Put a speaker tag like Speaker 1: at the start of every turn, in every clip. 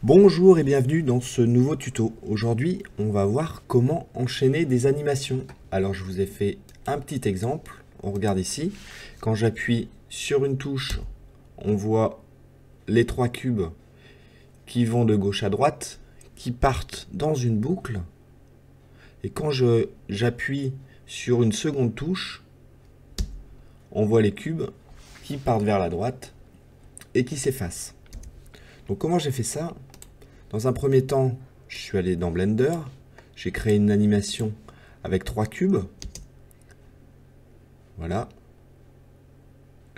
Speaker 1: Bonjour et bienvenue dans ce nouveau tuto. Aujourd'hui, on va voir comment enchaîner des animations. Alors, je vous ai fait un petit exemple. On regarde ici. Quand j'appuie sur une touche, on voit les trois cubes qui vont de gauche à droite, qui partent dans une boucle. Et quand j'appuie sur une seconde touche, on voit les cubes qui partent vers la droite et qui s'effacent. Donc comment j'ai fait ça? Dans un premier temps, je suis allé dans Blender, j'ai créé une animation avec trois cubes. Voilà.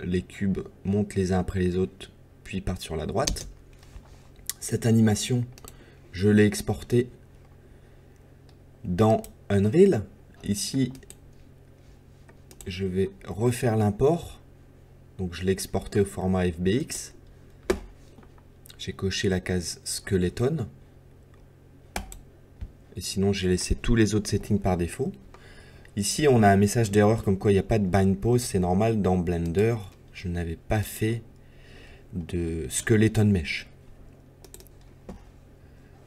Speaker 1: Les cubes montent les uns après les autres, puis partent sur la droite. Cette animation, je l'ai exportée dans Unreal. Ici, je vais refaire l'import. Donc je l'ai exporté au format FBX. J'ai coché la case Skeleton. Et sinon, j'ai laissé tous les autres settings par défaut. Ici, on a un message d'erreur comme quoi il n'y a pas de bind pose. C'est normal, dans Blender, je n'avais pas fait de Skeleton Mesh.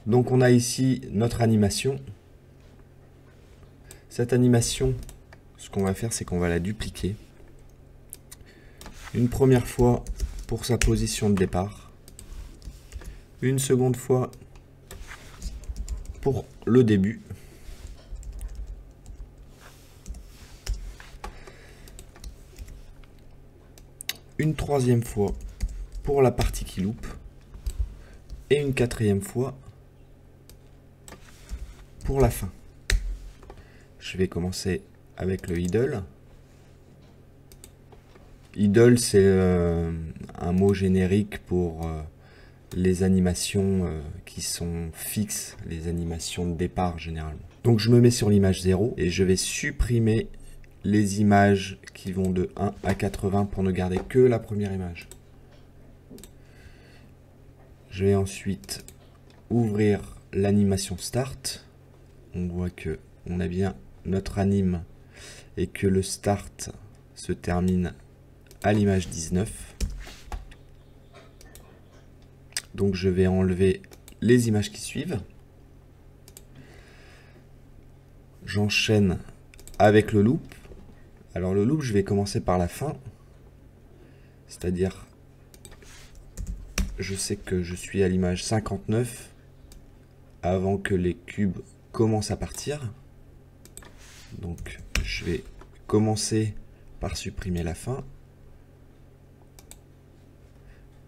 Speaker 1: Donc, on a ici notre animation. Cette animation, ce qu'on va faire, c'est qu'on va la dupliquer. Une première fois pour sa position de départ. Une seconde fois pour le début. Une troisième fois pour la partie qui loupe. Et une quatrième fois pour la fin. Je vais commencer avec le idle. Idle, c'est un mot générique pour les animations qui sont fixes, les animations de départ généralement. Donc je me mets sur l'image 0 et je vais supprimer les images qui vont de 1 à 80 pour ne garder que la première image. Je vais ensuite ouvrir l'animation start. On voit que on a bien notre anime et que le start se termine à l'image 19. Donc je vais enlever les images qui suivent. J'enchaîne avec le loop. Alors le loop, je vais commencer par la fin. C'est-à-dire, je sais que je suis à l'image 59 avant que les cubes commencent à partir. Donc je vais commencer par supprimer la fin.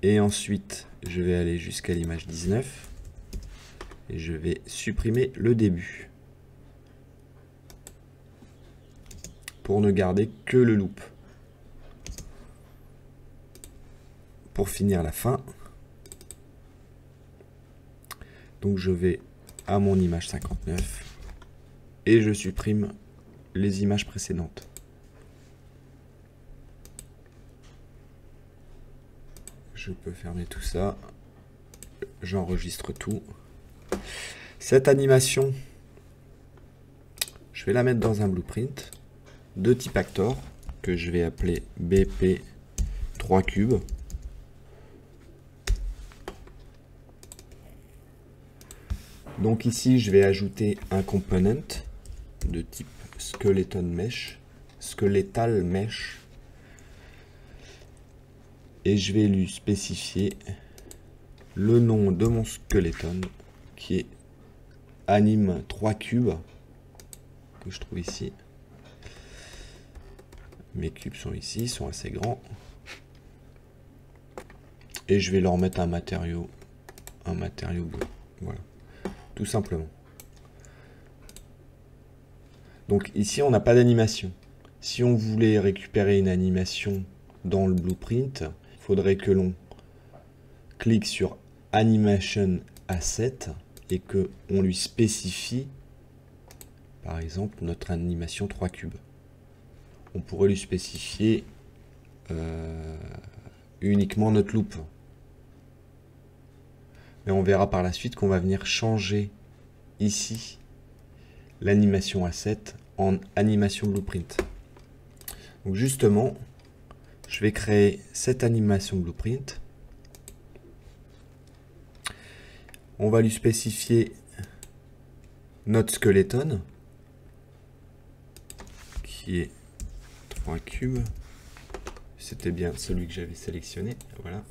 Speaker 1: Et ensuite, je vais aller jusqu'à l'image 19. Et je vais supprimer le début. Pour ne garder que le loop. Pour finir la fin. Donc je vais à mon image 59. Et je supprime les images précédentes. Je peux fermer tout ça. J'enregistre tout. Cette animation, je vais la mettre dans un blueprint de type actor que je vais appeler BP 3 cubes. Donc ici, je vais ajouter un component de type skeletal mesh. Et je vais lui spécifier le nom de mon skeleton qui est anime 3 cubes que je trouve ici. Mes cubes sont ici, ils sont assez grands. Et je vais leur mettre un matériau bleu. Voilà, tout simplement. Donc ici, on n'a pas d'animation. Si on voulait récupérer une animation dans le blueprint, il faudrait que l'on clique sur Animation Asset et que on lui spécifie, par exemple, notre animation 3 cubes. On pourrait lui spécifier uniquement notre loop. Mais on verra par la suite qu'on va venir changer ici l'animation asset en animation blueprint. Donc justement, je vais créer cette animation blueprint On va lui spécifier notre skeleton qui est 3 cubes. C'était bien celui que j'avais sélectionné. Voilà.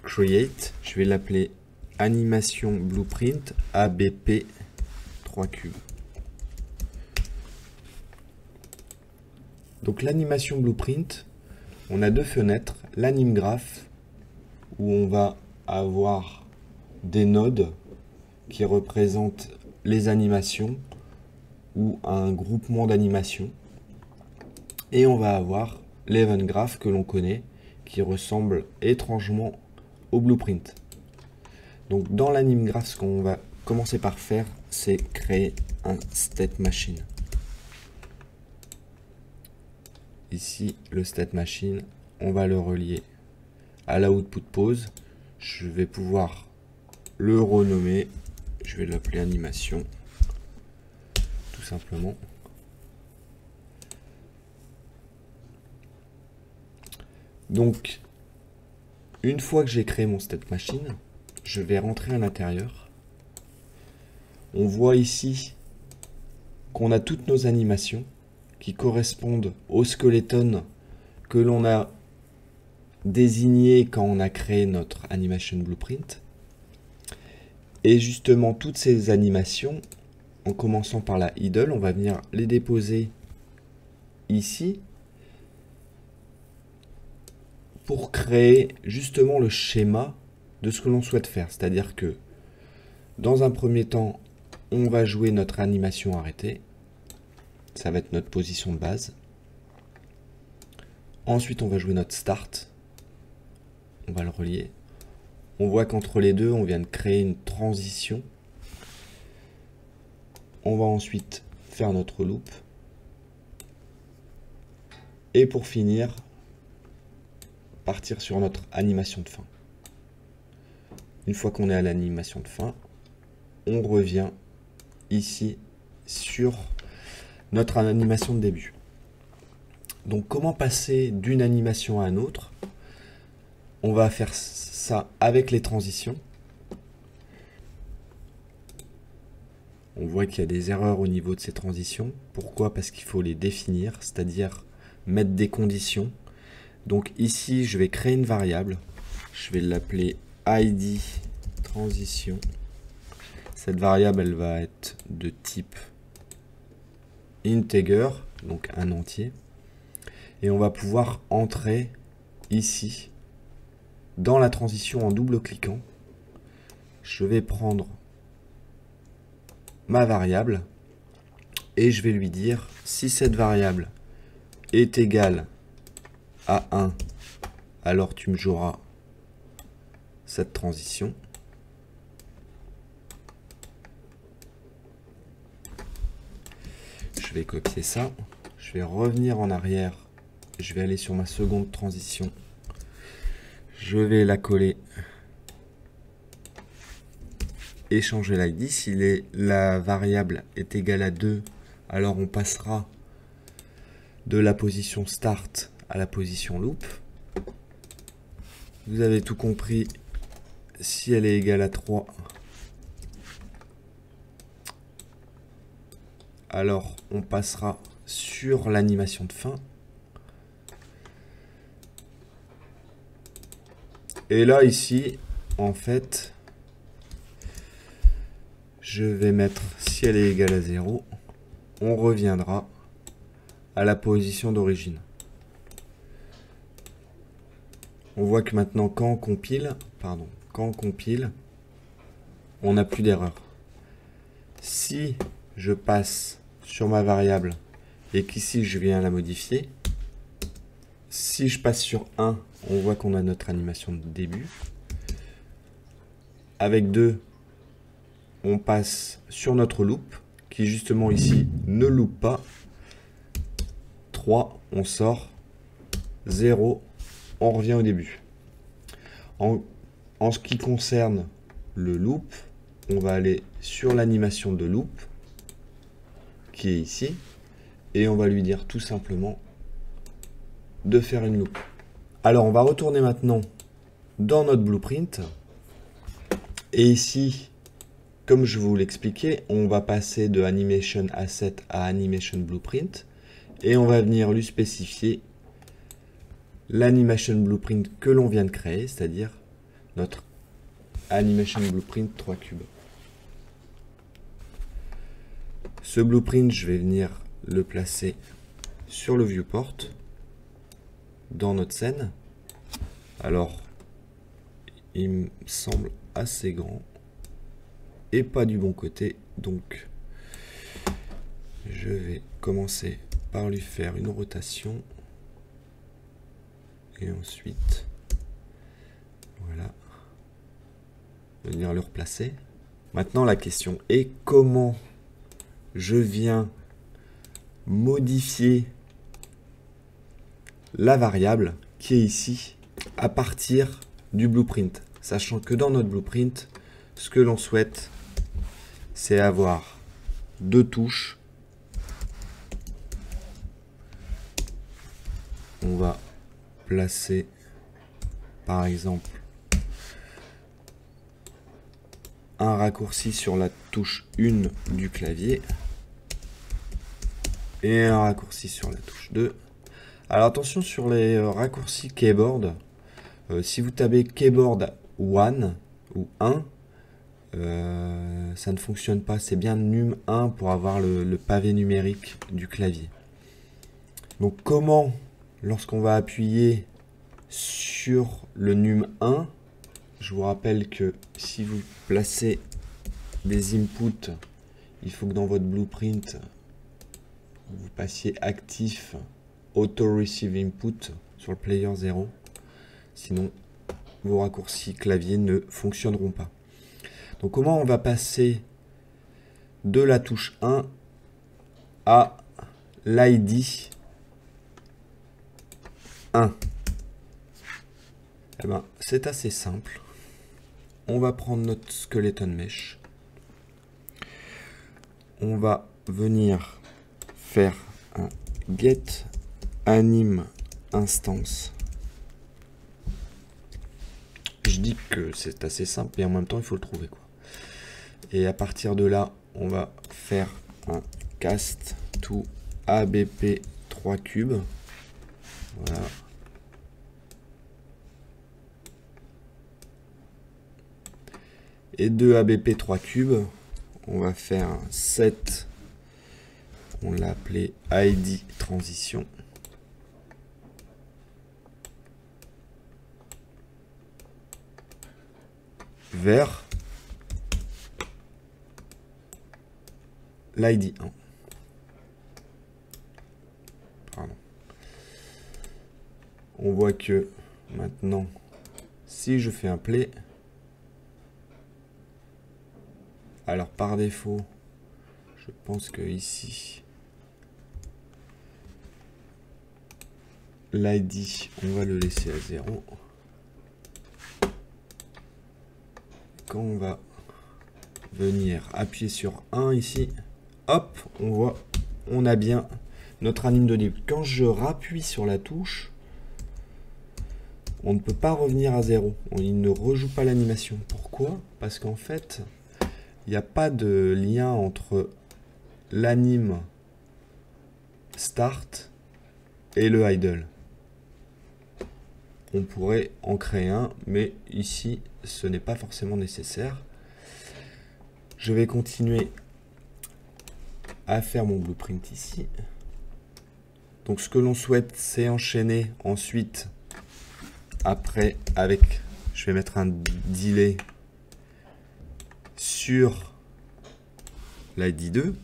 Speaker 1: Create, je vais l'appeler animation blueprint ABP 3 cubes. Donc l'animation blueprint, on a deux fenêtres, l'anime graph où on va avoir des nodes qui représentent les animations ou un groupement d'animations, et on va avoir l'event graph que l'on connaît qui ressemble étrangement au blueprint. Donc dans l'anime graph, ce qu'on va commencer par faire, c'est créer un state machine. Ici, le state machine, on va le relier à l'output pose. Je vais pouvoir le renommer. Je vais l'appeler animation, tout simplement. Donc, une fois que j'ai créé mon state machine, je vais rentrer à l'intérieur. On voit ici qu'on a toutes nos animations qui correspondent au skeleton que l'on a désigné quand on a créé notre animation blueprint. Et justement, toutes ces animations, en commençant par la idle, on va venir les déposer ici pour créer justement le schéma de ce que l'on souhaite faire. C'est-à-dire que dans un premier temps, on va jouer notre animation arrêtée. Ça va être notre position de base. Ensuite, on va jouer notre start. On va le relier. On voit qu'entre les deux, on vient de créer une transition. On va ensuite faire notre loop. Et pour finir, partir sur notre animation de fin. Une fois qu'on est à l'animation de fin, on revient ici sur notre animation de début. Donc comment passer d'une animation à une autre? On va faire ça avec les transitions. On voit qu'il y a des erreurs au niveau de ces transitions. Pourquoi? Parce qu'il faut les définir, c'est-à-dire mettre des conditions. Donc ici, je vais créer une variable. Je vais l'appeler ID transition. Cette variable, elle va être de type integer, donc un entier. Et on va pouvoir entrer ici dans la transition en double-cliquant. Je vais prendre ma variable et je vais lui dire si cette variable est égale à 1, alors tu me joueras cette transition. Je vais copier ça, je vais revenir en arrière, je vais aller sur ma seconde transition, je vais la coller et changer l'ID. Si la variable est égale à 2, alors on passera de la position start à la position loop. Vous avez tout compris. Si elle est égale à 3, alors on passera sur l'animation de fin. Et là, ici, en fait, je vais mettre si elle est égale à 0, on reviendra à la position d'origine. On voit que maintenant, quand on compile, on n'a plus d'erreur. Si je passe sur ma variable et qu'ici je viens la modifier, si je passe sur 1, on voit qu'on a notre animation de début. Avec 2, on passe sur notre loop, qui justement ici ne loupe pas. 3, on sort. 0, on revient au début. En ce qui concerne le loop, on va aller sur l'animation de loop, qui est ici, et on va lui dire tout simplement de faire une loop. Alors on va retourner maintenant dans notre blueprint, et ici comme je vous l'expliquais, on va passer de Animation Asset à Animation Blueprint et on va venir lui spécifier l'Animation Blueprint que l'on vient de créer, c'est-à-dire notre Animation Blueprint 3 cubes. Ce blueprint, je vais venir le placer sur le viewport dans notre scène. Alors, il me semble assez grand et pas du bon côté, donc je vais commencer par lui faire une rotation et ensuite voilà, venir le replacer. Maintenant la question est comment je viens modifier la variable qui est ici à partir du blueprint, sachant que dans notre blueprint, ce que l'on souhaite, c'est avoir deux touches. On va placer, par exemple, un raccourci sur la touche 1 du clavier et un raccourci sur la touche 2. Alors attention sur les raccourcis keyboard, si vous tapez keyboard 1 ou 1, ça ne fonctionne pas, c'est bien num 1 pour avoir le pavé numérique du clavier. Donc comment, lorsqu'on va appuyer sur le num 1, je vous rappelle que si vous placez des inputs, il faut que dans votre blueprint, vous passiez actif Auto Receive Input sur le player 0. Sinon, vos raccourcis clavier ne fonctionneront pas. Donc comment on va passer de la touche 1 à l'ID 1? Eh ben, c'est assez simple. On va prendre notre skeleton mesh. On va venir faire un get anim instance. Je dis que c'est assez simple et en même temps il faut le trouver quoi. Et à partir de là, on va faire un cast to ABP 3 cubes. Voilà. Et de ABP 3 cubes, on va faire un set, on l'a appelé ID transition. Vers l'ID 1. Pardon. On voit que maintenant, si je fais un play, alors par défaut, je pense que ici, l'ID, on va le laisser à 0. Quand on va venir appuyer sur 1 ici, hop, on voit, on a bien notre anime de début. Quand je rappuie sur la touche, on ne peut pas revenir à 0. Il ne rejoue pas l'animation. Pourquoi? Parce qu'en fait, il n'y a pas de lien entre l'anime start et le idle. On pourrait en créer un, mais ici, ce n'est pas forcément nécessaire. Je vais continuer à faire mon blueprint ici. Donc ce que l'on souhaite, c'est enchaîner ensuite, après, avec, je vais mettre un delay sur l'ID 2.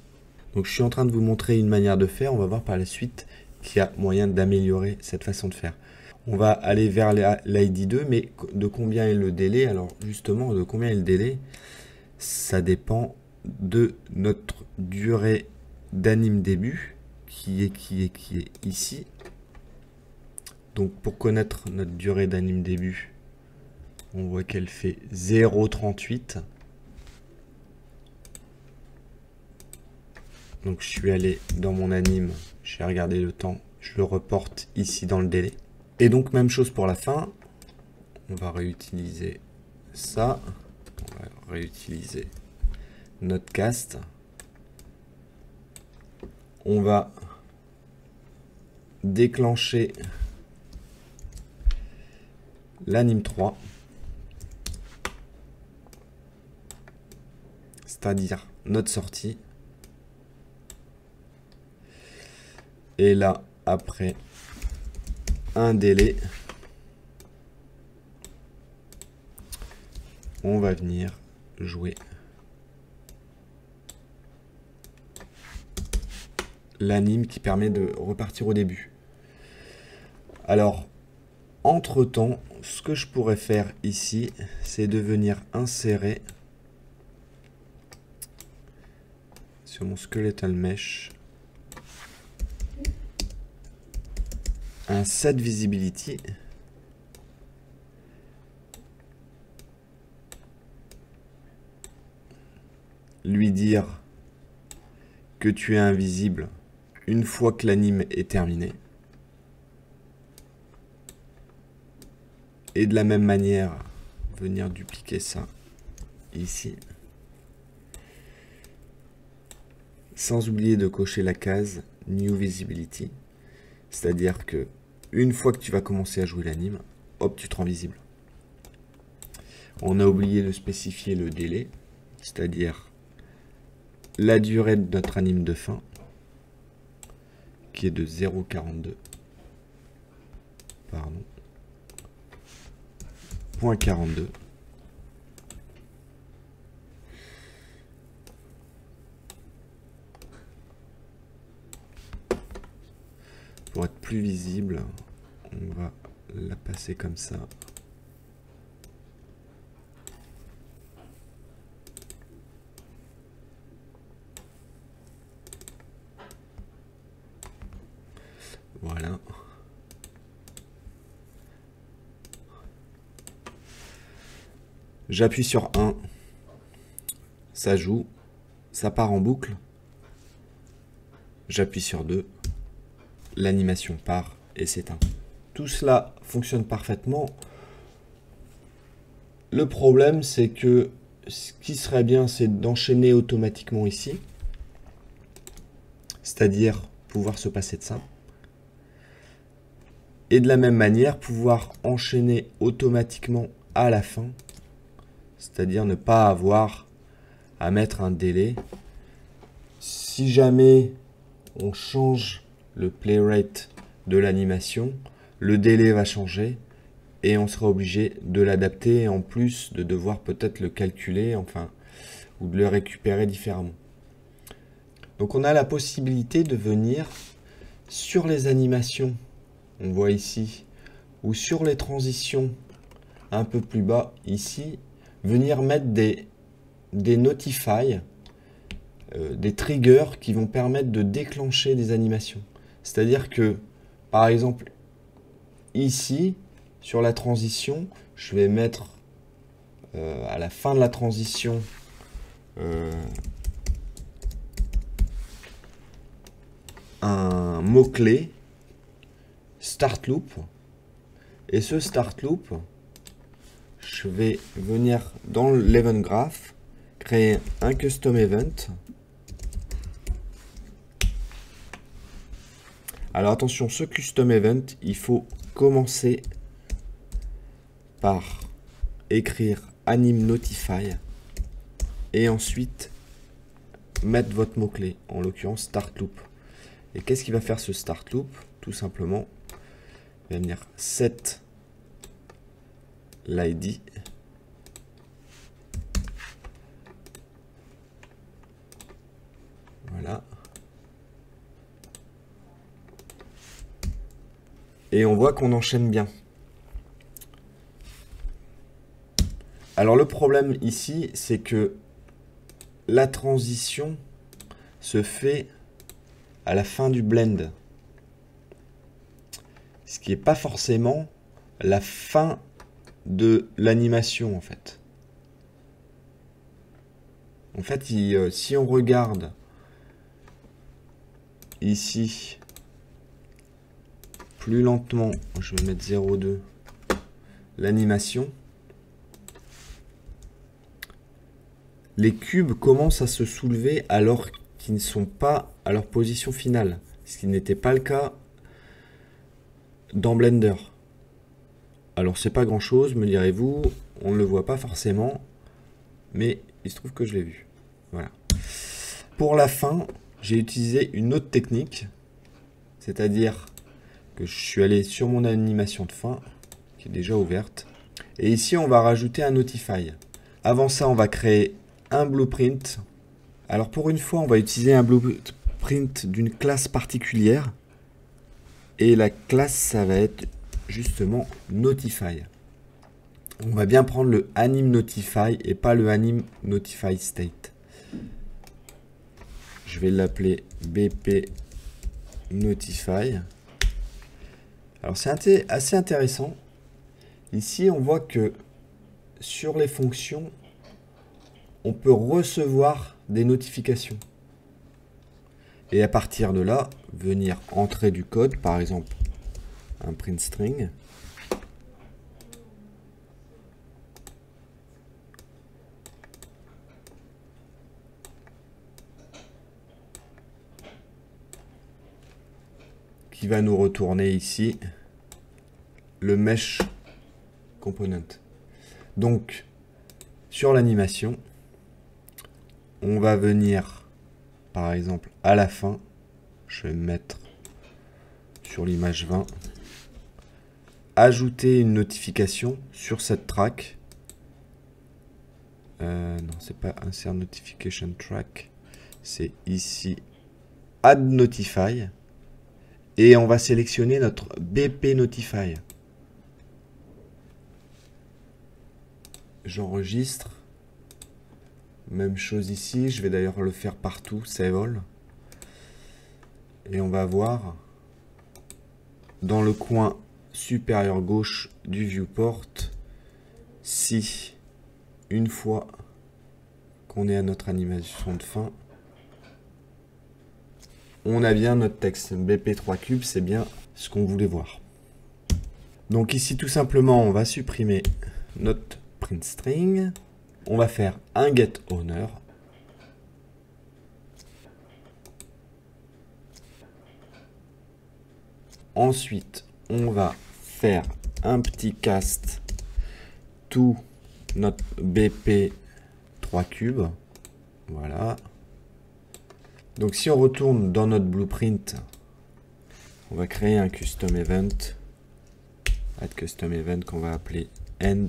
Speaker 1: Donc je suis en train de vous montrer une manière de faire. On va voir par la suite qu'il y a moyen d'améliorer cette façon de faire. On va aller vers l'ID 2, mais de combien est le délai? Alors justement, de combien est le délai? Ça dépend de notre durée d'anime début, qui est ici. Donc pour connaître notre durée d'anime début, on voit qu'elle fait 0,38. Donc je suis allé dans mon anime, j'ai regardé le temps, je le reporte ici dans le délai. Et donc même chose pour la fin, on va réutiliser ça, on va réutiliser notre cast. On va déclencher l'anime 3, c'est-à-dire notre sortie. Et là, après un délai, on va venir jouer l'anime qui permet de repartir au début. Alors, entre-temps, ce que je pourrais faire ici, c'est de venir insérer sur mon skeletal mesh un set visibility lui dire que tu es invisible une fois que l'anime est terminé. Et de la même manière, venir dupliquer ça ici. Sans oublier de cocher la case New Visibility. C'est-à-dire que une fois que tu vas commencer à jouer l'anime, hop, tu te rends visible. On a oublié de spécifier le délai, c'est-à-dire la durée de notre anime de fin, qui est de 0,42. Pardon. 0,42. Pour être plus visible, on va la passer comme ça. Voilà. J'appuie sur 1. Ça joue. Ça part en boucle. J'appuie sur 2. L'animation part et s'éteint. Tout cela fonctionne parfaitement. Le problème, c'est que ce qui serait bien, c'est d'enchaîner automatiquement ici. C'est-à-dire pouvoir se passer de ça. Et de la même manière, pouvoir enchaîner automatiquement à la fin. C'est-à-dire ne pas avoir à mettre un délai. Si jamais on change le play rate de l'animation, le délai va changer et on sera obligé de l'adapter, en plus de devoir peut-être le calculer, enfin, ou de le récupérer différemment. Donc on a la possibilité de venir sur les animations, on voit ici, ou sur les transitions un peu plus bas ici, venir mettre des notify, des triggers qui vont permettre de déclencher des animations. C'est-à-dire que, par exemple, ici, sur la transition, je vais mettre à la fin de la transition un mot-clé, start loop. Et ce start loop, je vais venir dans l'event graph, créer un custom event. Alors attention, ce custom event, il faut commencer par écrire anime notify et ensuite mettre votre mot-clé, en l'occurrence start loop. Et qu'est-ce qui va faire ce start loop? Tout simplement, il va venir set l'id. Voilà. Et on voit qu'on enchaîne bien. Alors le problème ici, c'est que la transition se fait à la fin du blend. Ce qui n'est pas forcément la fin de l'animation en fait. En fait, si on regarde ici plus lentement, je vais mettre 0,2, les cubes commencent à se soulever alors qu'ils ne sont pas à leur position finale, ce qui n'était pas le cas dans Blender. Alors c'est pas grand chose, me direz-vous, on ne le voit pas forcément, mais il se trouve que je l'ai vu. Voilà. Pour la fin, j'ai utilisé une autre technique, c'est-à-dire que je suis allé sur mon animation de fin, qui est déjà ouverte, et ici on va rajouter un Notify. Avant ça, on va créer un blueprint. Alors pour une fois, on va utiliser un blueprint d'une classe particulière, et la classe, ça va être justement Notify. On va bien prendre le anim Notify et pas le anim Notify State. Je vais l'appeler BP Notify. Alors c'est assez intéressant. Ici, on voit que sur les fonctions, on peut recevoir des notifications. Et à partir de là, venir entrer du code, par exemple un print string. Qui va nous retourner ici le mesh component. Donc, sur l'animation, on va venir, par exemple, à la fin, je vais me mettre sur l'image 20, ajouter une notification sur cette track. Non, c'est pas insert notification track, c'est ici add notify. Et on va sélectionner notre BP Notify. J'enregistre. Même chose ici. Je vais d'ailleurs le faire partout. Save all. Et on va voir dans le coin supérieur gauche du viewport si une fois qu'on est à notre animation de fin, on a bien notre texte. BP3 cube, c'est bien ce qu'on voulait voir. Donc ici, tout simplement, on va supprimer notre print string. On va faire un getOwner. Ensuite, on va faire un petit cast to notre BP3 cube. Voilà. Donc si on retourne dans notre blueprint, on va créer un custom event, add custom event qu'on va appeler end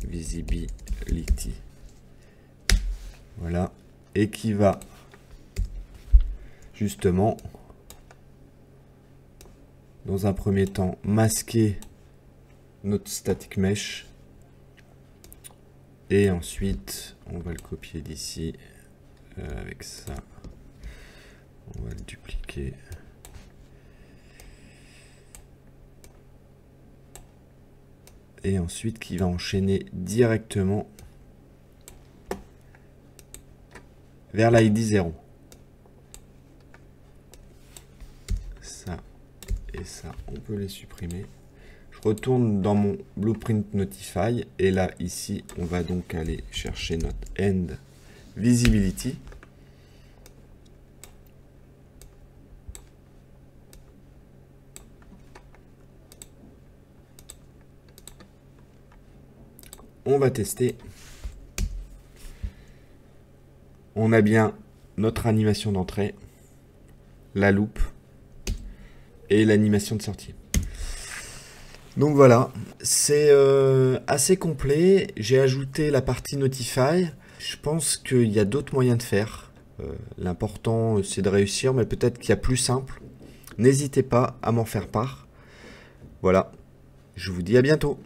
Speaker 1: visibility. Voilà, et qui va justement, dans un premier temps, masquer notre static mesh, et ensuite on va le copier d'ici avec ça. On va le dupliquer. Et ensuite qui va enchaîner directement vers l'ID 0. Ça et ça, on peut les supprimer. Je retourne dans mon blueprint Notify. Et là, ici, on va donc aller chercher notre end visibility. On va tester. On a bien notre animation d'entrée, la loupe et l'animation de sortie. Donc voilà, c'est assez complet. J'ai ajouté la partie Notify. Je pense qu'il y a d'autres moyens de faire. L'important, c'est de réussir, mais peut-être qu'il y a plus simple. N'hésitez pas à m'en faire part. Voilà, je vous dis à bientôt.